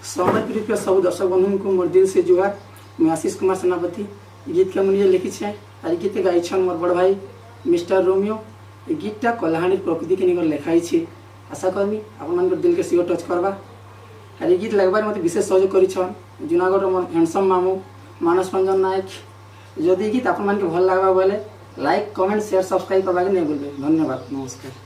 सम्बलपुरी के सब दर्शक बंधु को मोर दिल से जुहार। मैं आशीष कुमार सेनापति गीत के मुझे लिखी है और गीत गाई मोर बड़ भाई मिस्टर रोमियो। गीतटा कलाहानी प्रकृति के निकट लिखाई है। आशा करमी आप दिल के सीओ टच करवा। और ये गीत लगवार मत विशेष सहयोग कर जूनागढ़ मोर हैंडसम मामू मानस रंजन नायक। जदि गीत आप भल लगवा बोले लाइक कमेंट शेयर सब्सक्राइब करवा नहीं भूलें। धन्यवाद, नमस्कार।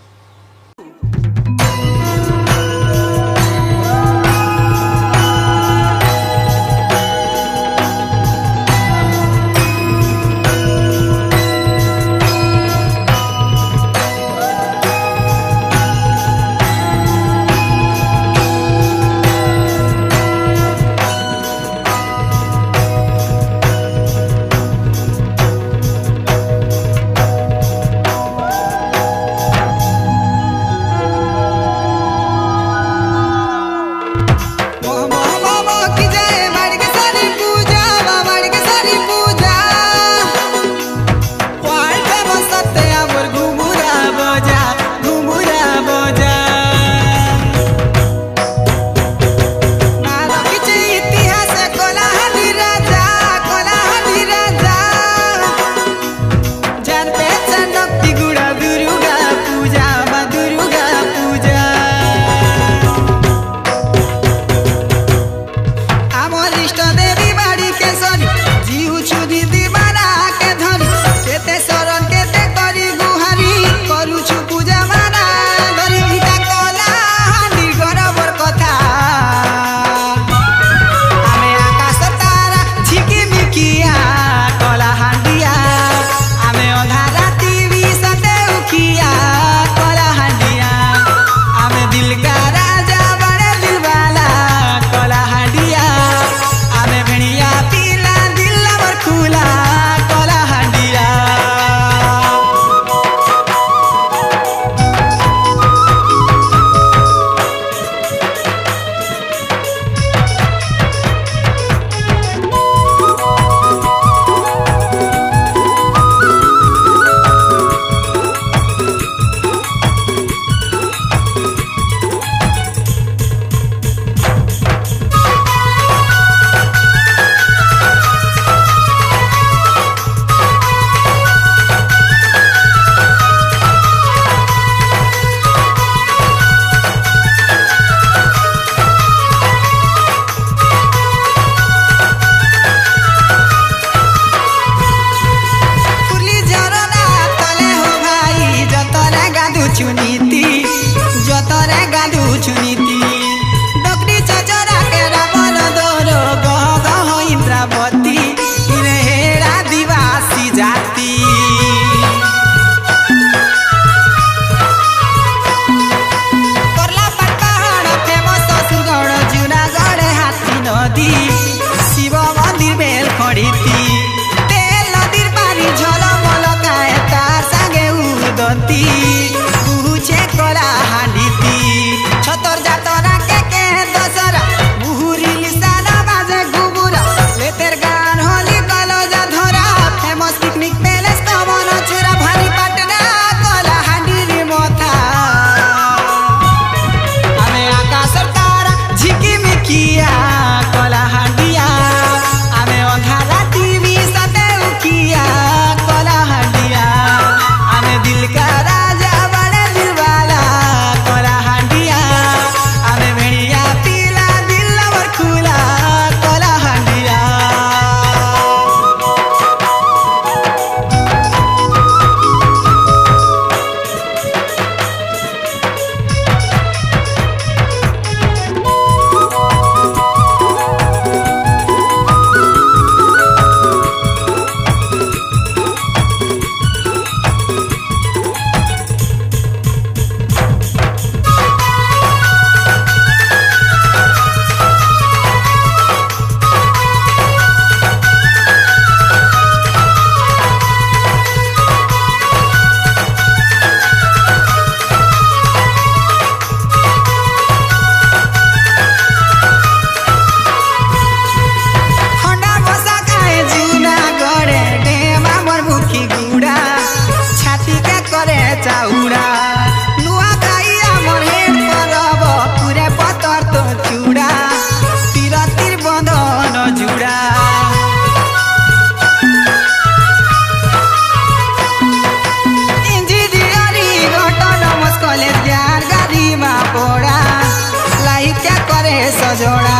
सजोड़ा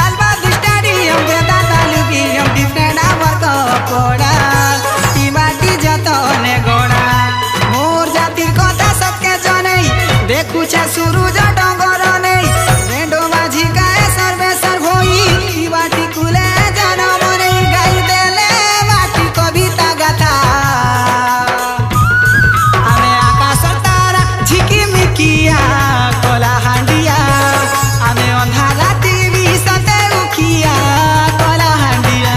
अलबाद स्टेडियम बेदा तालुकियम डिफरेंट आवर कपड़ा ई माटी जतने गोड़ा मोर जातिर कथा सबके जनै देखु छ सुरुज डगर नै रेंडो माझी काए सर्वे सर्व होई ई माटी कुले जनम नै गाई देले माटी कविता गाथा आमे आकाश तारा झिकिमिकिया कोला हांडिया आमे अंधारा टीवी सते उखिया कोला हांडिया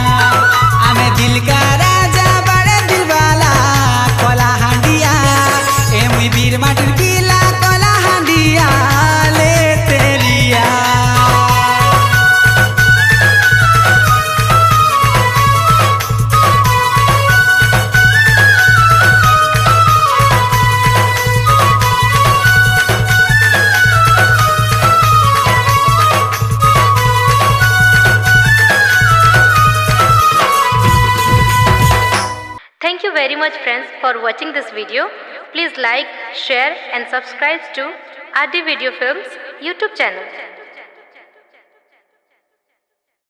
आमे दिल का राजा बड़े दिल वाला कोला हांडिया ए मुई वीर माटिर किला कोला हांडिया ले तेलिया। Thank you very much friends for watching this video. Please like, share and subscribe to RD Video Films YouTube channel.